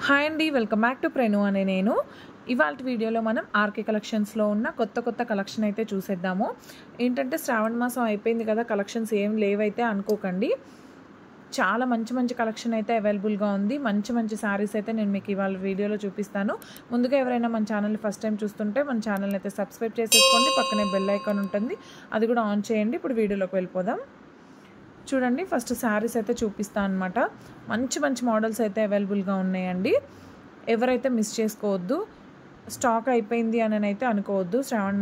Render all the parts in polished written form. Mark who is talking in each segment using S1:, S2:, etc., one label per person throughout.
S1: Hi అండి, welcome back to ప్రెను అనే నేను. ఇవాళ వీడియోలో మనం ఆర్కే కలెక్షన్స్లో ఉన్న కొత్త కలెక్షన్ అయితే చూసేద్దాము. ఏంటంటే శ్రావణ మాసం అయిపోయింది కదా, కలెక్షన్స్ ఏం లేవైతే అనుకోకండి. చాలా మంచి కలెక్షన్ అయితే అవైలబుల్గా ఉంది. మంచి శారీస్ అయితే నేను మీకు ఇవాళ వీడియోలో చూపిస్తాను. ముందుగా ఎవరైనా మన ఛానల్ని ఫస్ట్ టైం చూస్తుంటే మన ఛానల్ని అయితే సబ్స్క్రైబ్ చేసేసుకోండి. పక్కనే బెల్ ఐకాన్ ఉంటుంది, అది కూడా ఆన్ చేయండి. ఇప్పుడు వీడియోలోకి వెళ్ళిపోదాం. చూడండి, ఫస్ట్ శారీస్ అయితే చూపిస్తాను అనమాట. మంచి మోడల్స్ అయితే అవైలబుల్గా ఉన్నాయండి. ఎవరైతే మిస్ చేసుకోవద్దు. స్టాక్ అయిపోయింది అని అయితే అనుకోవద్దు. శ్రావణ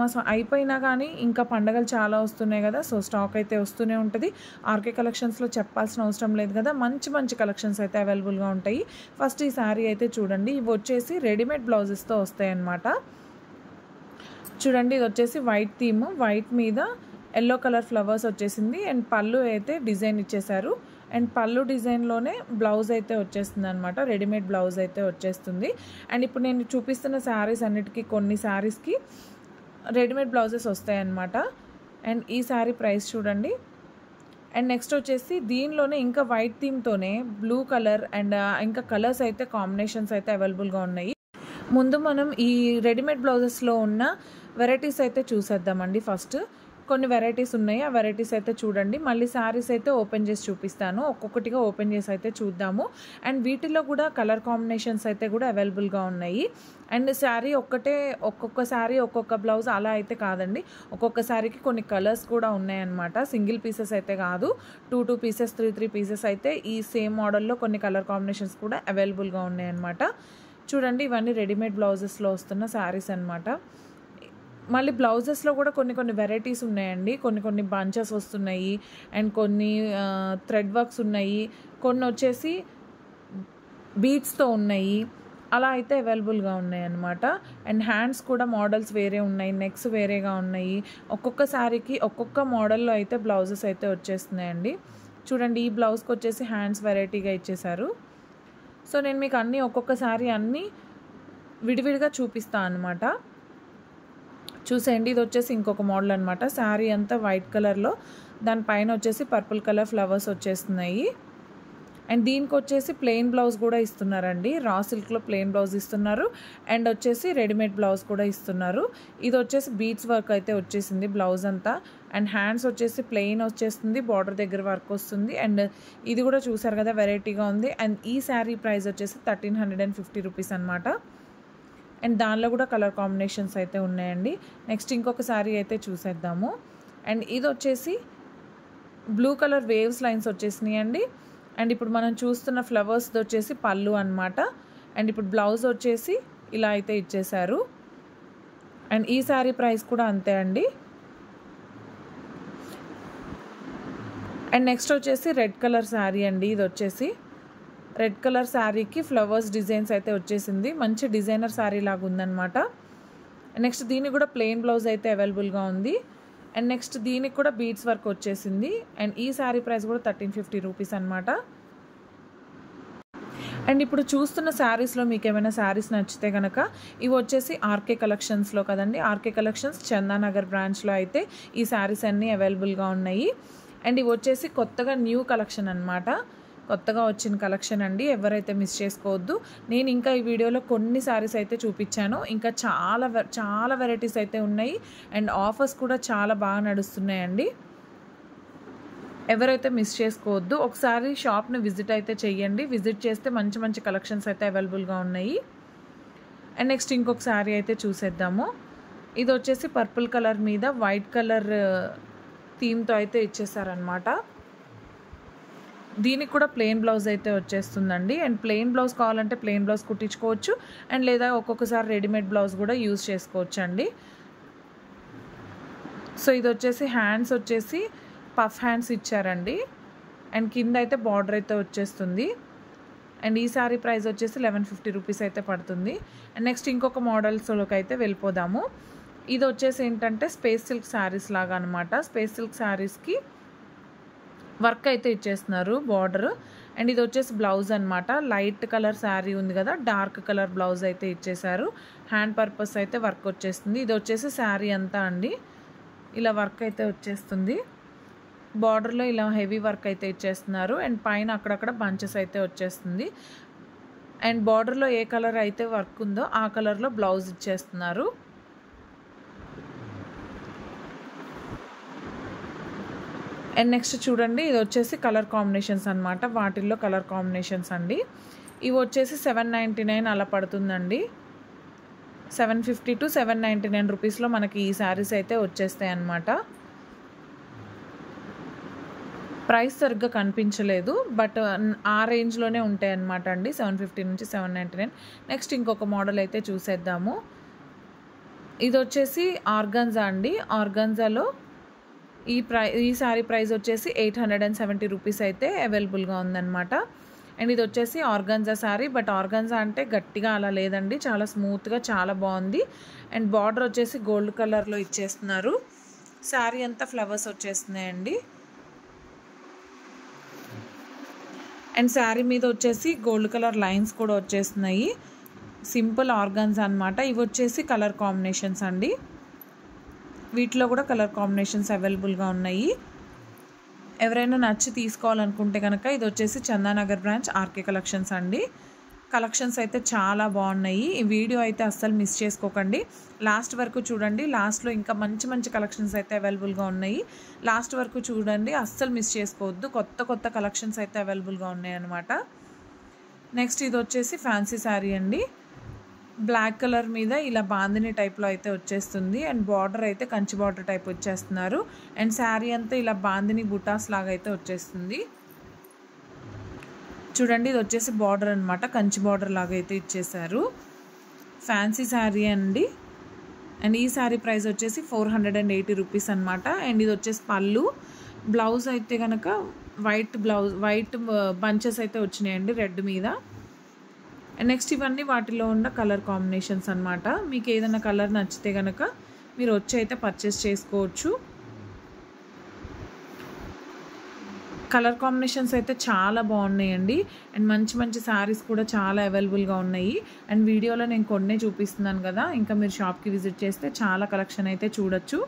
S1: మాసం అయిపోయినా కానీ ఇంకా పండగలు చాలా వస్తున్నాయి కదా, సో స్టాక్ అయితే వస్తూనే ఉంటుంది. ఆర్కే కలెక్షన్స్లో చెప్పాల్సిన అవసరం లేదు కదా, మంచి కలెక్షన్స్ అయితే అవైలబుల్గా ఉంటాయి. ఫస్ట్ ఈ శారీ అయితే చూడండి, ఇవి వచ్చేసి రెడీమేడ్ బ్లౌజెస్తో వస్తాయి అన్నమాట. చూడండి, ఇది వచ్చేసి వైట్ థీమ్, వైట్ మీద ఎల్లో కలర్ ఫ్లవర్స్ వచ్చేసింది. అండ్ పళ్ళు అయితే డిజైన్ ఇచ్చేసారు. అండ్ పళ్ళు డిజైన్లోనే బ్లౌజ్ అయితే వచ్చేస్తుంది అనమాట. రెడీమేడ్ బ్లౌజ్ అయితే వచ్చేస్తుంది. అండ్ ఇప్పుడు నేను చూపిస్తున్న శారీస్ అన్నిటికీ కొన్ని శారీస్కి రెడీమేడ్ బ్లౌజెస్ వస్తాయన్నమాట. అండ్ ఈ శారీ ప్రైస్ చూడండి. అండ్ నెక్స్ట్ వచ్చేసి దీనిలోనే ఇంకా వైట్ థీమ్తోనే బ్లూ కలర్ అండ్ ఇంకా కలర్స్ అయితే కాంబినేషన్స్ అయితే అవైలబుల్గా ఉన్నాయి. ముందు మనం ఈ రెడీమేడ్ బ్లౌజెస్లో ఉన్న వెరైటీస్ అయితే చూసేద్దామండి. ఫస్ట్ కొన్ని వెరైటీస్ ఉన్నాయి, ఆ వెరైటీస్ అయితే చూడండి. మళ్ళీ శారీస్ అయితే ఓపెన్ చేసి చూపిస్తాను. ఒక్కొక్కటిగా ఓపెన్ చేసి అయితే చూద్దాము. అండ్ వీటిలో కూడా కలర్ కాంబినేషన్స్ అయితే కూడా అవైలబుల్గా ఉన్నాయి. అండ్ శారీ ఒక్కొక్క శారీ ఒక్కొక్క బ్లౌజ్ అలా అయితే కాదండి. ఒక్కొక్క శారీకి కొన్ని కలర్స్ కూడా ఉన్నాయన్నమాట. సింగిల్ పీసెస్ అయితే కాదు, 2 పీసెస్ 3 పీసెస్ అయితే ఈ సేమ్ మోడల్లో కొన్ని కలర్ కాంబినేషన్స్ కూడా అవైలబుల్గా ఉన్నాయన్నమాట. చూడండి, ఇవన్నీ రెడీమేడ్ బ్లౌజెస్లో వస్తున్న శారీస్ అనమాట. మళ్ళీ బ్లౌజెస్లో కూడా కొన్ని వెరైటీస్ ఉన్నాయండి. కొన్ని బంచెస్ వస్తున్నాయి. అండ్ కొన్ని థ్రెడ్ వర్క్స్ ఉన్నాయి. కొన్ని వచ్చేసి బీడ్స్తో ఉన్నాయి. అలా అయితే అవైలబుల్గా ఉన్నాయి అన్నమాట. అండ్ హ్యాండ్స్ కూడా మోడల్స్ వేరే ఉన్నాయి, నెక్స్ వేరేగా ఉన్నాయి. ఒక్కొక్క శారీకి ఒక్కొక్క మోడల్లో అయితే బ్లౌజెస్ అయితే వచ్చేస్తున్నాయండి. చూడండి, ఈ బ్లౌజ్కి వచ్చేసి హ్యాండ్స్ వెరైటీగా ఇచ్చేసారు. సో నేను మీకు ఒక్కొక్క శారీ అన్నీ విడివిడిగా చూపిస్తాను అనమాట. చూసేయండి, ఇది వచ్చేసి ఇంకొక మోడల్ అనమాట. శారీ అంతా వైట్ కలర్లో, దానిపైన వచ్చేసి పర్పుల్ కలర్ ఫ్లవర్స్ వచ్చేస్తున్నాయి. అండ్ దీనికి వచ్చేసి ప్లెయిన్ బ్లౌజ్ కూడా ఇస్తున్నారండి. రా సిల్క్లో ప్లెయిన్ బ్లౌజ్ ఇస్తున్నారు. అండ్ వచ్చేసి రెడీమేడ్ బ్లౌజ్ కూడా ఇస్తున్నారు. ఇది వచ్చేసి బీడ్స్ వర్క్ అయితే వచ్చేసింది బ్లౌజ్ అంతా. అండ్ హ్యాండ్స్ వచ్చేసి ప్లెయిన్ వచ్చేస్తుంది, బార్డర్ దగ్గర వర్క్ వస్తుంది. అండ్ ఇది కూడా చూసారు కదా, వెరైటీగా ఉంది. అండ్ ఈ శారీ ప్రైస్ వచ్చేసి 1350 రూపీస్ అనమాట. అండ్ దానిలో కూడా కలర్ కాంబినేషన్స్ అయితే ఉన్నాయండి. నెక్స్ట్ ఇంకొక శారీ అయితే చూసేద్దాము. అండ్ ఇది వచ్చేసి బ్లూ కలర్ వేవ్స్ లైన్స్ వచ్చేసినాయి అండి. అండ్ ఇప్పుడు మనం చూస్తున్న ఫ్లవర్స్ది వచ్చేసి పళ్ళు అనమాట. అండ్ ఇప్పుడు బ్లౌజ్ వచ్చేసి ఇలా అయితే ఇచ్చేసారు. అండ్ ఈ శారీ ప్రైస్ కూడా అంతే అండి. అండ్ నెక్స్ట్ వచ్చేసి రెడ్ కలర్ శారీ అండి. ఇది వచ్చేసి రెడ్ కలర్ శారీకి ఫ్లవర్స్ డిజైన్స్ అయితే వచ్చేసింది. మంచి డిజైనర్ శారీ లాగా ఉందన్నమాట. నెక్స్ట్ దీనికి కూడా ప్లెయిన్ బ్లౌజ్ అయితే అవైలబుల్గా ఉంది. అండ్ నెక్స్ట్ దీనికి కూడా బీడ్స్ వర్క్ వచ్చేసింది. అండ్ ఈ శారీ ప్రైస్ కూడా 1350 రూపీస్ అనమాట. అండ్ ఇప్పుడు చూస్తున్న శారీస్లో మీకు ఏమైనా శారీస్ నచ్చితే కనుక ఇవి వచ్చేసి ఆర్కే కలెక్షన్స్లో కదండి. ఆర్కే కలెక్షన్స్ చందానగర్ బ్రాంచ్లో అయితే ఈ శారీస్ అన్నీ అవైలబుల్గా ఉన్నాయి. అండ్ ఇవి వచ్చేసి కొత్తగా న్యూ కలెక్షన్ అనమాట. కొత్తగా వచ్చిన కలెక్షన్ అండి, ఎవరైతే మిస్ చేసుకోవద్దు. నేను ఇంకా ఈ వీడియోలో కొన్ని శారీస్ అయితే చూపించాను, ఇంకా చాలా వెరైటీస్ అయితే ఉన్నాయి. అండ్ ఆఫర్స్ కూడా చాలా బాగా నడుస్తున్నాయండి. ఎవరైతే మిస్ చేసుకోవద్దు. ఒకసారి షాప్ని విజిట్ అయితే చెయ్యండి. విజిట్ చేస్తే మంచి కలెక్షన్స్ అయితే అవైలబుల్గా ఉన్నాయి. అండ్ నెక్స్ట్ ఇంకొక శారీ అయితే చూసేద్దాము. ఇది వచ్చేసి పర్పుల్ కలర్ మీద వైట్ కలర్ థీమ్తో అయితే ఇచ్చేసారనమాట. దీనికి కూడా ప్లెయిన్ బ్లౌజ్ అయితే వచ్చేస్తుందండి. అండ్ ప్లెయిన్ బ్లౌజ్ కావాలంటే ప్లెయిన్ బ్లౌజ్ కుట్టించుకోవచ్చు. అండ్ లేదా ఒక్కొక్కసారి రెడీమేడ్ బ్లౌజ్ కూడా యూజ్ చేసుకోవచ్చు అండి. సో ఇది వచ్చేసి హ్యాండ్స్ వచ్చేసి పఫ్ హ్యాండ్స్ ఇచ్చారండి. అండ్ కింద అయితే బార్డర్ అయితే వచ్చేస్తుంది. అండ్ ఈ శారీ ప్రైస్ వచ్చేసి 1150 రూపీస్ అయితే పడుతుంది. అండ్ నెక్స్ట్ ఇంకొక మోడల్స్లోకి అయితే వెళ్ళిపోదాము. ఇది వచ్చేసి ఏంటంటే స్పేస్ సిల్క్ శారీస్ లాగా అనమాట. స్పేస్ సిల్క్ శారీస్కి వర్క్ అయితే ఇచ్చేస్తున్నారు, బార్డర్. అండ్ ఇది వచ్చేసి బ్లౌజ్ అనమాట. లైట్ కలర్ శారీ ఉంది కదా, డార్క్ కలర్ బ్లౌజ్ అయితే ఇచ్చేసారు. హ్యాండ్ పర్పస్ అయితే వర్క్ వచ్చేస్తుంది. ఇది వచ్చేసి శారీ అంతా అండి ఇలా వర్క్ అయితే వచ్చేస్తుంది. బార్డర్లో ఇలా హెవీ వర్క్ అయితే ఇచ్చేస్తున్నారు అండ్ పైన అక్కడక్కడ బంచెస్ అయితే వచ్చేస్తుంది అండ్ బార్డర్లో ఏ కలర్ అయితే వర్క్ ఉందో ఆ కలర్లో బ్లౌజ్ ఇచ్చేస్తున్నారు. అండ్ నెక్స్ట్ చూడండి, ఇది వచ్చేసి కలర్ కాంబినేషన్స్ అనమాట. వాటిల్లో కలర్ కాంబినేషన్స్ అండి. ఇవి వచ్చేసి 799 అలా పడుతుందండి. 750 to 799 రూపీస్లో మనకి ఈ శారీస్ అయితే వచ్చేస్తాయి అన్నమాట. ప్రైస్ సరిగ్గా కనిపించలేదు, బట్ ఆ రేంజ్లోనే ఉంటాయి అన్నమాట అండి, 750 నుంచి 799. నెక్స్ట్ ఇంకొక మోడల్ అయితే చూసేద్దాము. ఇది వచ్చేసి ఆర్గాన్జా అండి. ఆర్గాన్జాలో ఈ శారీ ప్రైస్ వచ్చేసి 870 రూపీస్ అయితే అవైలబుల్గా ఉందన్నమాట. అండ్ ఇది వచ్చేసి ఆర్గాన్జా శారీ, బట్ ఆర్గాన్జా అంటే గట్టిగా అలా లేదండి, చాలా స్మూత్గా చాలా బాగుంది. అండ్ బార్డర్ వచ్చేసి గోల్డ్ కలర్లో ఇచ్చేస్తున్నారు. శారీ అంతా ఫ్లవర్స్ వచ్చేస్తున్నాయండి. అండ్ శారీ మీద వచ్చేసి గోల్డ్ కలర్ లైన్స్ కూడా వచ్చేస్తున్నాయి. సింపుల్ ఆర్గాన్జా అనమాట. ఇవి వచ్చేసి కలర్ కాంబినేషన్స్ అండి. వీటిలో కూడా కలర్ కాంబినేషన్స్ అవైలబుల్గా ఉన్నాయి. ఎవరైనా నచ్చి తీసుకోవాలనుకుంటే కనుక ఇది వచ్చేసి చందానగర్ బ్రాంచ్ ఆర్కే కలెక్షన్స్ అండి. కలెక్షన్స్ అయితే చాలా బాగున్నాయి. ఈ వీడియో అయితే అస్సలు మిస్ చేసుకోకండి, లాస్ట్ వరకు చూడండి. లాస్ట్లో ఇంకా మంచి మంచి కలెక్షన్స్ అయితే అవైలబుల్గా ఉన్నాయి. లాస్ట్ వరకు చూడండి, అస్సలు మిస్ చేసుకోవద్దు. కొత్త కొత్త కలెక్షన్స్ అయితే అవైలబుల్గా ఉన్నాయి అన్నమాట. నెక్స్ట్ ఇది వచ్చేసి ఫ్యాన్సీ శారీ అండి. బ్లాక్ కలర్ మీద ఇలా బాందిని టైప్లో అయితే వచ్చేస్తుంది. అండ్ బార్డర్ అయితే కంచి బార్డర్ టైప్ వచ్చేస్తున్నారు. అండ్ శారీ అంతా ఇలా బాందిని బుటాస్ లాగా అయితే వచ్చేస్తుంది. చూడండి, ఇది వచ్చేసి బార్డర్ అనమాట, కంచి బార్డర్ లాగా అయితే ఇచ్చేసారు. ఫ్యాన్సీ శారీ అండి. అండ్ ఈ శారీ ప్రైస్ వచ్చేసి 480 రూపీస్ అనమాట. అండ్ ఇది వచ్చేసి పళ్ళు. బ్లౌజ్ అయితే కనుక వైట్ బంచెస్ అయితే వచ్చినాయండి రెడ్ మీద. అండ్ నెక్స్ట్ ఇవన్నీ వాటిలో ఉన్న కలర్ కాంబినేషన్స్ అనమాట. మీకు ఏదైనా కలర్ నచ్చితే కనుక మీరు వచ్చి అయితే పర్చేస్ చేసుకోవచ్చు. కలర్ కాంబినేషన్స్ అయితే చాలా బాగున్నాయండి. అండ్ మంచి మంచి శారీస్ కూడా చాలా అవైలబుల్గా ఉన్నాయి. అండ్ వీడియోలో నేను కొన్నే చూపిస్తున్నాను కదా, ఇంకా మీరు షాప్కి విజిట్ చేస్తే చాలా కలెక్షన్ అయితే చూడొచ్చు.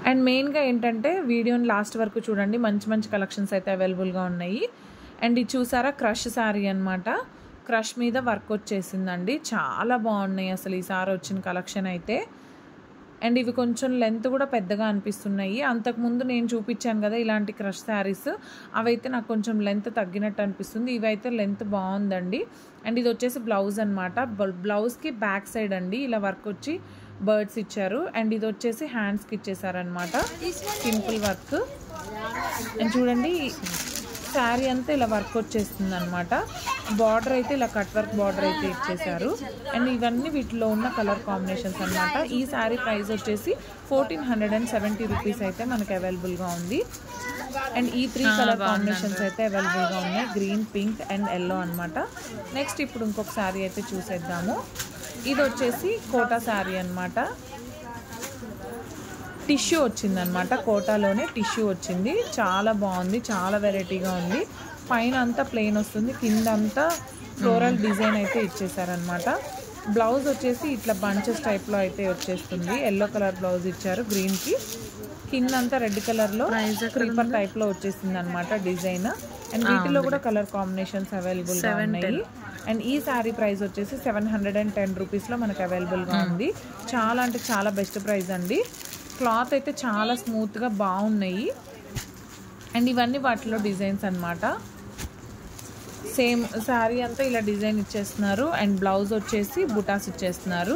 S1: అండ్ మెయిన్గా ఏంటంటే వీడియోని లాస్ట్ వరకు చూడండి, మంచి మంచి కలెక్షన్స్ అయితే అవైలబుల్గా ఉన్నాయి. అండ్ ఇది చూసారా, క్రష్ శారీ అనమాట. క్రష్ మీద వర్క్ వచ్చేసిందండి, చాలా బాగున్నాయి అసలు ఈ సారీ వచ్చిన కలెక్షన్ అయితే. అండ్ ఇవి కొంచెం లెంత్ కూడా పెద్దగా అనిపిస్తున్నాయి. అంతకుముందు నేను చూపించాను కదా ఇలాంటి క్రష్ శారీస్, అవైతే నాకు కొంచెం లెంత్ తగ్గినట్టు అనిపిస్తుంది. ఇవైతే లెంత్ బాగుందండి. అండ్ ఇది వచ్చేసి బ్లౌజ్ అనమాట. బ్లౌజ్కి బ్యాక్ సైడ్ అండి ఇలా వర్క్ వచ్చి బర్డ్స్ ఇచ్చారు. అండ్ ఇది వచ్చేసి హ్యాండ్స్కి ఇచ్చేసారనమాట, సింపుల్ వర్క్. అండ్ చూడండి, శారీ అంతా ఇలా వర్క్ వచ్చేస్తుంది అనమాట. బార్డర్ అయితే ఇలా కట్ వర్క్ బార్డర్ అయితే ఇచ్చేసారు. అండ్ ఇవన్నీ వీటిలో ఉన్న కలర్ కాంబినేషన్స్ అనమాట. ఈ శారీ ప్రైస్ వచ్చేసి 1470 రూపీస్ అయితే మనకి అవైలబుల్గా ఉంది. అండ్ ఈ 3 కలర్ కాంబినేషన్స్ అయితే అవైలబుల్గా ఉన్నాయి, గ్రీన్, పింక్ అండ్ ఎల్లో అనమాట. నెక్స్ట్ ఇప్పుడు ఇంకొక శారీ అయితే చూసేద్దాము. ఇది వచ్చేసి కోటా శారీ అనమాట. టిష్యూ వచ్చిందనమాట, కోటాలోనే టిష్యూ వచ్చింది. చాలా బాగుంది, చాలా వెరైటీగా ఉంది. పైన అంతా ప్లెయిన్ వస్తుంది, కింద అంతా ఫ్లోరల్ డిజైన్ అయితే ఇచ్చేసారనమాట. బ్లౌజ్ వచ్చేసి ఇట్లా బంచెస్ టైప్లో అయితే వచ్చేస్తుంది. ఎల్లో కలర్ బ్లౌజ్ ఇచ్చారు గ్రీన్కి, కింద అంతా రెడ్ కలర్లో క్రీపర్ టైప్లో వచ్చేసింది అనమాట డిజైన్. అండ్ వీటిలో కూడా కలర్ కాంబినేషన్స్ అవైలబుల్గా ఉన్నాయి. అండ్ ఈ శారీ ప్రైస్ వచ్చేసి 710 రూపీస్లో మనకు అవైలబుల్గా ఉంది. చాలా అంటే చాలా బెస్ట్ ప్రైస్ అండి. క్లాత్ అయితే చాలా స్మూత్గా బాగున్నాయి. అండ్ ఇవన్నీ వాటిలో డిజైన్స్ అనమాట. సేమ్ శారీ అంతా ఇలా డిజైన్ ఇచ్చేస్తున్నారు. అండ్ బ్లౌజ్ వచ్చేసి బుటాస్ ఇచ్చేస్తున్నారు.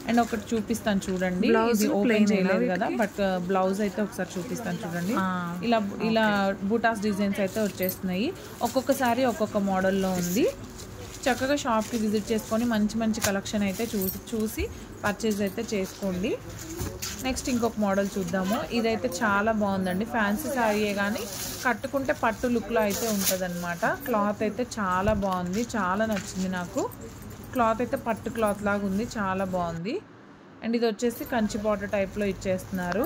S1: అండ్ ఒకటి చూపిస్తాను చూడండి, ఇది ఓపెన్ చేయలేదు కదా, బట్ బ్లౌజ్ అయితే ఒకసారి చూపిస్తాను చూడండి. ఇలా బుటాస్ డిజైన్స్ అయితే వచ్చేస్తున్నాయి. ఒక్కొక్క శారీ ఒక్కొక్క మోడల్లో ఉంది. చక్కగా షాప్కి విజిట్ చేసుకొని మంచి మంచి కలెక్షన్ అయితే చూసి పర్చేజ్ అయితే చేసుకోండి. నెక్స్ట్ ఇంకొక మోడల్ చూద్దాము. ఇదైతే చాలా బాగుందండి, ఫ్యాన్సీ శారీయే కానీ కట్టుకుంటే పట్టు లుక్లో అయితే ఉంటుంది అనమాట. క్లాత్ అయితే చాలా బాగుంది, చాలా నచ్చింది నాకు. క్లాత్ అయితే పట్టు క్లాత్ లాగా ఉంది, చాలా బాగుంది. అండ్ ఇది వచ్చేసి కంచి బార్డర్ టైప్లో ఇచ్చేస్తున్నారు.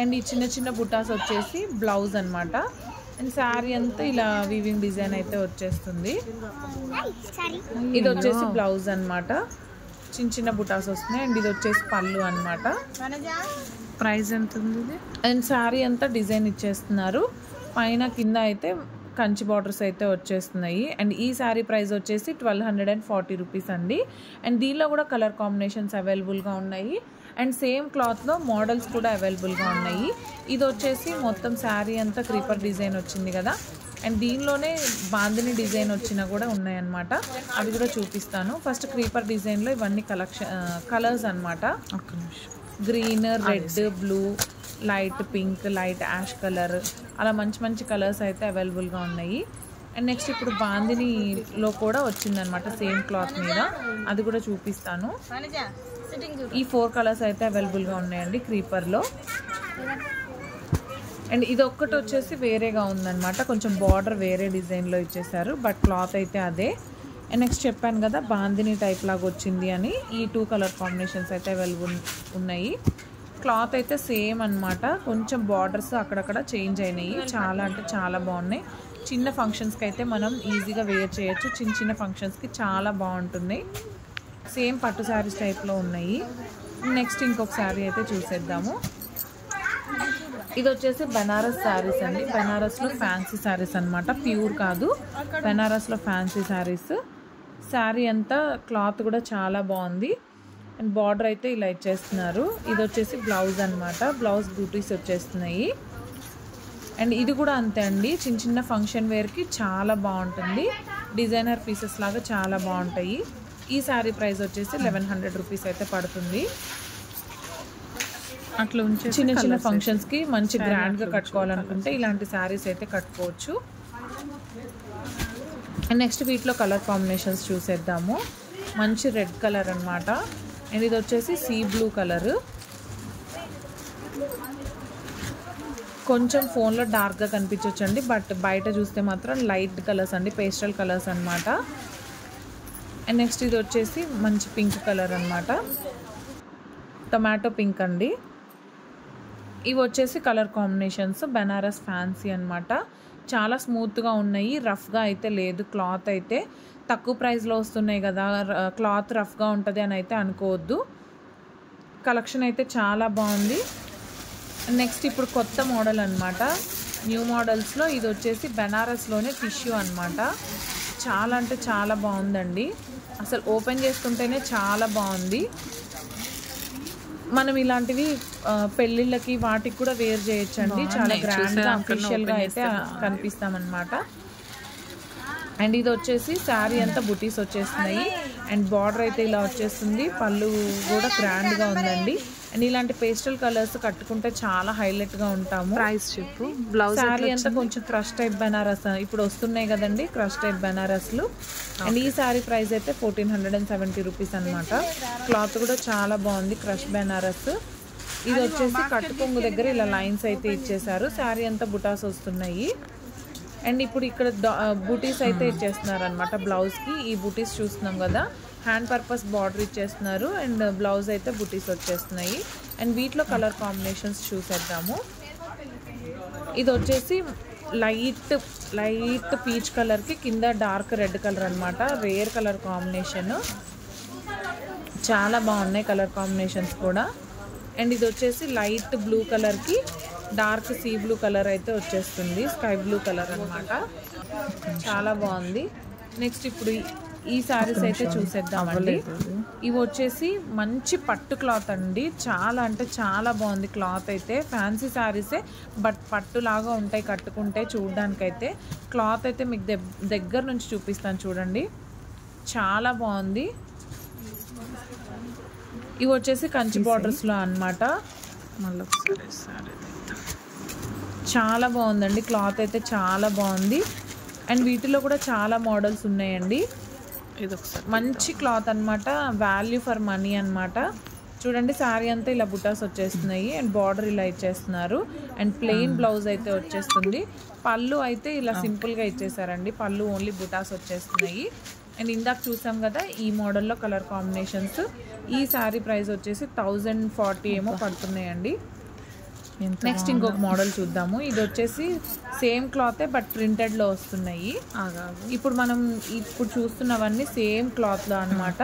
S1: అండ్ ఈ చిన్న చిన్న బుటాస్ వచ్చేసి బ్లౌజ్ అనమాట. అండ్ శారీ అంతా ఇలా వీవింగ్ డిజైన్ అయితే వచ్చేస్తుంది. ఇది వచ్చేసి బ్లౌజ్ అనమాట, చిన్న చిన్న బుటాస్ వస్తున్నాయి. అండ్ ఇది వచ్చేసి పళ్ళు అనమాట.
S2: ప్రైస్ ఎంత ఉంది ఇది?
S1: అండ్ శారీ అంతా డిజైన్ ఇచ్చేస్తున్నారు. పైన కింద అయితే కంచి బార్డర్స్ అయితే వచ్చేస్తున్నాయి. అండ్ ఈ శారీ ప్రైస్ వచ్చేసి 1240 రూపీస్ అండి. అండ్ దీనిలో కూడా కలర్ కాంబినేషన్స్ అవైలబుల్గా ఉన్నాయి. అండ్ సేమ్ క్లాత్లో మోడల్స్ కూడా అవైలబుల్గా ఉన్నాయి. ఇది వచ్చేసి మొత్తం శారీ అంతా క్రీపర్ డిజైన్ వచ్చింది కదా. అండ్ దీనిలోనే బాందిని డిజైన్ వచ్చినా కూడా ఉన్నాయన్నమాట. అవి కూడా చూపిస్తాను. ఫస్ట్ క్రీపర్ డిజైన్లో ఇవన్నీ కలర్స్ అనమాట. Green, red, blue, light pink, light ash colour, అలా మంచి మంచి కలర్స్ అయితే అవైలబుల్గా ఉన్నాయి. అండ్ నెక్స్ట్ ఇప్పుడు బాందినిలో కూడా వచ్చిందనమాట సేమ్ క్లాత్ మీద. అది కూడా చూపిస్తాను. ఈ 4 కలర్స్ అయితే అవైలబుల్గా ఉన్నాయండి క్రీపర్లో. అండ్ ఇది ఒక్కటి వచ్చేసి వేరేగా ఉందన్నమాట. కొంచెం బార్డర్ వేరే డిజైన్లో ఇచ్చేసారు, బట్ క్లాత్ అయితే అదే. అండ్ నెక్స్ట్ చెప్పాను కదా బాందిని టైప్ లాగా వచ్చింది అని. ఈ 2 కలర్ కాంబినేషన్స్ అయితే అవైలబుల్ ఉన్నాయి. క్లాత్ అయితే సేమ్ అనమాట. కొంచెం బార్డర్స్ అక్కడక్కడ చేంజ్ అయినాయి. చాలా అంటే చాలా బాగున్నాయి. చిన్న ఫంక్షన్స్కి అయితే మనం ఈజీగా వేర్ చేయొచ్చు. చిన్న చిన్న ఫంక్షన్స్కి చాలా బాగుంటుంది. సేమ్ పట్టు శారీస్ టైప్లో ఉన్నాయి. నెక్స్ట్ ఇంకొక శారీ అయితే చూసేద్దాము. ఇది వచ్చేసి బనారస్ శారీస్ అండి. బనారస్లో ఫ్యాన్సీ శారీస్ అనమాట, ప్యూర్ కాదు. బనారస్లో ఫ్యాన్సీ శారీస్. శారీ అంతా క్లాత్ కూడా చాలా బాగుంది. అండ్ బార్డర్ అయితే ఇలా ఇచ్చేస్తున్నారు. ఇది వచ్చేసి బ్లౌజ్ అనమాట. బ్లౌజ్ బూటీస్ వచ్చేస్తున్నాయి. అండ్ ఇది కూడా అంతే అండి. చిన్న చిన్న ఫంక్షన్ వేర్కి చాలా బాగుంటుంది. డిజైనర్ పీసెస్ లాగా చాలా బాగుంటాయి. ఈ శారీ ప్రైస్ వచ్చేసి 1100 రూపీస్ అయితే పడుతుంది.
S2: అట్లా ఉంచే
S1: చిన్న చిన్న ఫంక్షన్స్కి మంచి గ్రాండ్గా కట్టుకోవాలనుకుంటే ఇలాంటి శారీస్ అయితే కట్టుకోవచ్చు. అండ్ నెక్స్ట్ వీటిలో కలర్ కాంబినేషన్స్ చూసేద్దాము. మంచి రెడ్ కలర్ అనమాట. అండ్ ఇది వచ్చేసి సీ బ్లూ కలర్. కొంచెం ఫోన్లో డార్క్గా కనిపించవచ్చండి, బట్ బయట చూస్తే మాత్రం లైట్ కలర్స్ అండి, పేస్టల్ కలర్స్ అనమాట. అండ్ నెక్స్ట్ ఇది వచ్చేసి మంచి పింక్ కలర్ అనమాట, టొమాటో పింక్ అండి. ఇవి వచ్చేసి కలర్ కాంబినేషన్స్ బెనారస్ ఫ్యాన్సీ అనమాట. చాలా స్మూత్గా ఉన్నాయి, రఫ్గా అయితే లేదు. క్లాత్ అయితే తక్కువ ప్రైస్లో వస్తున్నాయి కదా, క్లాత్ రఫ్గా ఉంటుంది అని అయితే అనుకోవద్దు. కలెక్షన్ అయితే చాలా బాగుంది. నెక్స్ట్ ఇప్పుడు కొత్త మోడల్ అనమాట, న్యూ మోడల్స్లో ఇది వచ్చేసి బెనారస్లోనే టిష్యూ అనమాట. చాలా అంటే చాలా బాగుందండి. అసలు ఓపెన్ చేసుకుంటేనే చాలా బాగుంది. మనం ఇలాంటివి పెళ్ళిళ్ళకి వాటికి కూడా వేర్ చేయొచ్చండి. చాలా గ్రాండ్గా అఫీషియల్గా అయితే కనిపిస్తామన్నమాట. అండ్ ఇది వచ్చేసి శారీ అంతా బుటీస్ వచ్చేస్తున్నాయి. అండ్ బార్డర్ అయితే ఇలా వచ్చేస్తుంది. పళ్ళు కూడా గ్రాండ్గా ఉందండి. అండ్ ఇలాంటి పేస్టల్ కలర్స్ కట్టుకుంటే చాలా హైలైట్గా ఉంటాము.
S2: ప్రైస్ చెప్పు. బ్లౌజ్
S1: శారీ అంతా కొంచెం క్రష్ టైప్ బెనారస్ ఇప్పుడు వస్తున్నాయి కదండి, క్రష్ టైప్ బెనారస్లు. అండ్ ఈ శారీ ప్రైస్ అయితే 1470 రూపీస్ అనమాట. క్లాత్ కూడా చాలా బాగుంది, క్రష్ బెనారస్. ఇది వచ్చేసి కట్టుకొంగు దగ్గర ఇలా లైన్స్ అయితే ఇచ్చేసారు. శారీ అంతా బుటాస్ వస్తున్నాయి. అండ్ ఇప్పుడు ఇక్కడ బూటీస్ అయితే ఇచ్చేస్తున్నారు అనమాట బ్లౌజ్కి. ఈ బూటీస్ చూస్తున్నాం కదా, హ్యాండ్ పర్పస్ బార్డర్ ఇచ్చేస్తున్నారు. అండ్ బ్లౌజ్ అయితే బూటీస్ వచ్చేస్తున్నాయి. అండ్ వీటిలో కలర్ కాంబినేషన్స్ చూసేద్దాము. ఇది వచ్చేసి లైట్ పీచ్ కలర్కి కింద డార్క్ రెడ్ కలర్ అనమాట. రేర్ కలర్ కాంబినేషన్, చాలా బాగున్నాయి కలర్ కాంబినేషన్స్ కూడా. అండ్ ఇది వచ్చేసి లైట్ బ్లూ కలర్కి డార్క్ సీ బ్లూ కలర్ అయితే వచ్చేస్తుంది, స్కై బ్లూ కలర్ అనమాట. చాలా బాగుంది. నెక్స్ట్ ఇప్పుడు ఈ శారీస్ అయితే చూసేద్దామండి. ఇవి వచ్చేసి మంచి పట్టు క్లాత్ అండి. చాలా అంటే చాలా బాగుంది క్లాత్ అయితే. ఫ్యాన్సీ శారీసే, బట్ పట్టు లాగా ఉంటాయి కట్టుకుంటే చూడడానికైతే. క్లాత్ అయితే మీకు దగ్గర నుంచి చూపిస్తాను చూడండి, చాలా బాగుంది. ఇవి వచ్చేసి కంచి బార్డర్స్లో అనమాట.
S2: మళ్ళీ
S1: చాలా బాగుందండి క్లాత్ అయితే, చాలా బాగుంది. అండ్ వీటిలో కూడా చాలా మోడల్స్ ఉన్నాయండి.
S2: ఇది ఒకసారి
S1: మంచి క్లాత్ అనమాట, వాల్యూ ఫర్ మనీ అనమాట. చూడండి శారీ అంతా ఇలా బుటాస్ వచ్చేస్తున్నాయి. అండ్ బార్డర్ ఇలా ఇచ్చేస్తున్నారు. అండ్ ప్లెయిన్ బ్లౌజ్ అయితే వచ్చేస్తుంది. పళ్ళు అయితే ఇలా సింపుల్గా ఇచ్చేసారండి, పళ్ళు ఓన్లీ బుటాస్ వచ్చేస్తున్నాయి. అండ్ ఇందాక చూసాం కదా ఈ మోడల్లో కలర్ కాంబినేషన్స్. ఈ శారీ ప్రైస్ వచ్చేసి 1040 ఏమో పడుతున్నాయండి. నెక్స్ట్ ఇంకొక మోడల్ చూద్దాము. ఇది వచ్చేసి సేమ్ క్లాతే బట్ ప్రింటెడ్లో వస్తున్నాయి. ఇప్పుడు మనం ఇప్పుడు చూస్తున్నవన్నీ సేమ్ క్లాత్లో అనమాట,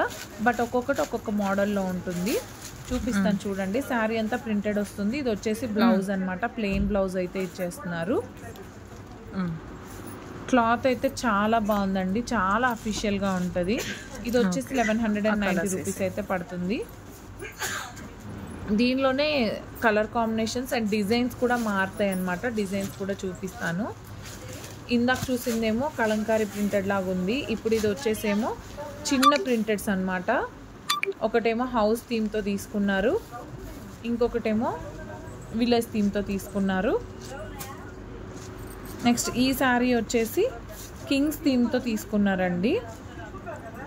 S1: బట్ ఒక్కొక్కటి ఒక్కొక్క మోడల్లో ఉంటుంది. చూపిస్తాను చూడండి. శారీ అంతా ప్రింటెడ్ వస్తుంది. ఇది వచ్చేసి బ్లౌజ్ అనమాట, ప్లెయిన్ బ్లౌజ్ అయితే ఇచ్చేస్తున్నారు. క్లాత్ అయితే చాలా బాగుందండి, చాలా అఫీషియల్గా ఉంటుంది. ఇది వచ్చేసి 1190 రూపీస్ అయితే పడుతుంది. దీనిలోనే కలర్ కాంబినేషన్స్ అండ్ డిజైన్స్ కూడా మారుతాయి అన్నమాట. డిజైన్స్ కూడా చూపిస్తాను. ఇందాక చూసిందేమో కలంకారీ ప్రింటెడ్ లాగా ఉంది. ఇప్పుడు ఇది వచ్చేసేమో చిన్న ప్రింటెడ్స్ అన్నమాట. ఒకటేమో హౌస్ థీమ్తో తీసుకున్నారు, ఇంకొకటేమో విలేజ్ థీమ్తో తీసుకున్నారు. నెక్స్ట్ ఈ శారీ వచ్చేసి కింగ్స్ థీమ్తో తీసుకున్నారండి.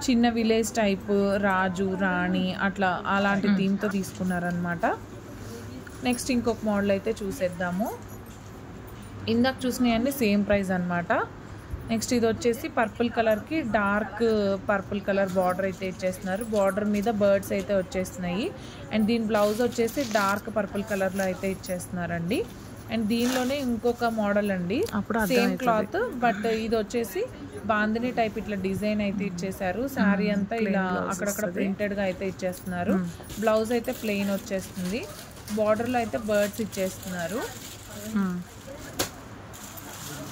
S1: చిన్న విలేజ్ టైప్, రాజు రాణి అట్లా అలాంటి థీమ్తో తీసుకున్నారనమాట. నెక్స్ట్ ఇంకొక మోడల్ అయితే చూసేద్దాము. ఇందాక చూసినాయన్నీ సేమ్ ప్రైస్ అనమాట. నెక్స్ట్ ఇది వచ్చేసి పర్పుల్ కలర్కి డార్క్ పర్పుల్ కలర్ బార్డర్ అయితే ఇచ్చేస్తున్నారు. బార్డర్ మీద బర్డ్స్ అయితే వచ్చేస్తున్నాయి. అండ్ దీని బ్లౌజ్ వచ్చేసి డార్క్ పర్పుల్ కలర్లో అయితే ఇచ్చేస్తున్నారండి. అండ్ దీనిలోనే ఇంకొక మోడల్ అండి, సేమ్ క్లాత్ బట్ ఇది వచ్చేసి బాందిని టైప్ ఇట్లా డిజైన్ అయితే ఇచ్చేసారు. శారీ అంతా ఇలా అక్కడక్కడ ప్రింటెడ్గా అయితే ఇచ్చేస్తున్నారు. బ్లౌజ్ అయితే ప్లెయిన్ వచ్చేస్తుంది. బార్డర్లో అయితే బర్డ్స్ ఇచ్చేస్తున్నారు.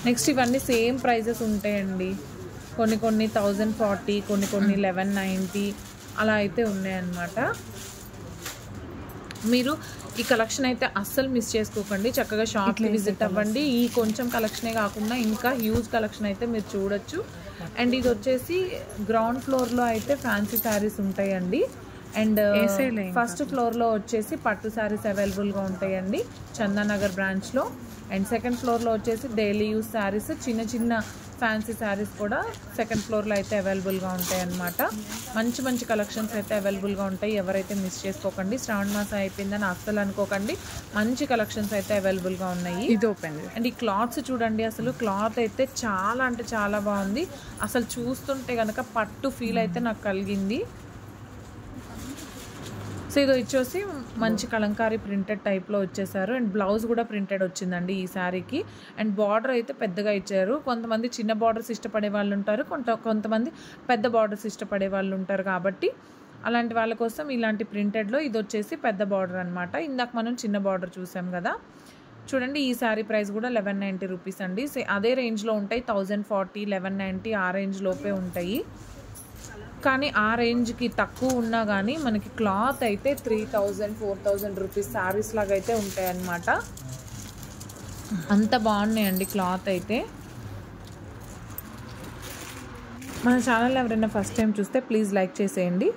S1: నెక్స్ట్ ఇవన్నీ సేమ్ ప్రైజెస్ ఉంటాయండి. కొన్ని 1040, కొన్ని 1190 అలా అయితే ఉన్నాయన్నమాట. మీరు ఈ కలెక్షన్ అయితే అస్సలు మిస్ చేసుకోకండి. చక్కగా షాప్కి విజిట్ అవ్వండి. ఈ కొంచెం కలెక్షనే కాకుండా ఇంకా హ్యూజ్ కలెక్షన్ అయితే మీరు చూడొచ్చు. అండ్ ఇది వచ్చేసి గ్రౌండ్ ఫ్లోర్లో అయితే ఫ్యాన్సీ శారీస్ ఉంటాయండి. అండ్ ఫస్ట్ ఫ్లోర్లో వచ్చేసి పట్టు శారీస్ అవైలబుల్గా ఉంటాయండి చందానగర్ బ్రాంచ్లో. అండ్ సెకండ్ ఫ్లోర్లో వచ్చేసి డైలీ యూస్ శారీస్, చిన్న చిన్న ఫ్యాన్సీ శారీస్ కూడా సెకండ్ ఫ్లోర్లో అయితే అవైలబుల్గా ఉంటాయి అన్నమాట. మంచి మంచి కలెక్షన్స్ అయితే అవైలబుల్గా ఉంటాయి. ఎవరైతే మిస్ చేసుకోకండి. శ్రావణ మాసం అయిపోయిందని అస్సలు అనుకోకండి. మంచి కలెక్షన్స్ అయితే అవైలబుల్గా ఉన్నాయి.
S2: ఇది ఓపెన్.
S1: అండ్ ఈ క్లాత్స్ చూడండి, అసలు క్లాత్ అయితే చాలా అంటే చాలా బాగుంది. అసలు చూస్తుంటే కనుక పట్టు ఫీల్ అయితే నాకు కలిగింది. సో ఇది వచ్చేసి మంచి కలంకారీ ప్రింటెడ్ టైప్లో వచ్చేసారు. అండ్ బ్లౌజ్ కూడా ప్రింటెడ్ వచ్చిందండి ఈ శారీకి. అండ్ బార్డర్ అయితే పెద్దగా ఇచ్చారు. కొంతమంది చిన్న బార్డర్స్ ఇష్టపడే వాళ్ళు ఉంటారు, కొంతమంది పెద్ద బార్డర్స్ ఇష్టపడే వాళ్ళు ఉంటారు. కాబట్టి అలాంటి వాళ్ళ కోసం ఇలాంటి ప్రింటెడ్లో ఇది వచ్చేసి పెద్ద బార్డర్ అనమాట. ఇందాక మనం చిన్న బార్డర్ చూసాం కదా. చూడండి ఈ శారీ ప్రైస్ కూడా 1190 రూపీస్ అండి. అదే రేంజ్లో ఉంటాయి. 1040, 1190 ఆ రేంజ్లోపే ఉంటాయి. కానీ ఆ రేంజ్కి తక్కువ ఉన్నా కానీ మనకి క్లాత్ అయితే 3000, 4000 రూపీస్ శారీస్ లాగా అయితే ఉంటాయన్నమాట. అంత బాగున్నాయండి క్లాత్ అయితే. మన ఛానల్ ఎవరైనా ఫస్ట్ టైం చూస్తే ప్లీజ్ లైక్ చేసేయండి.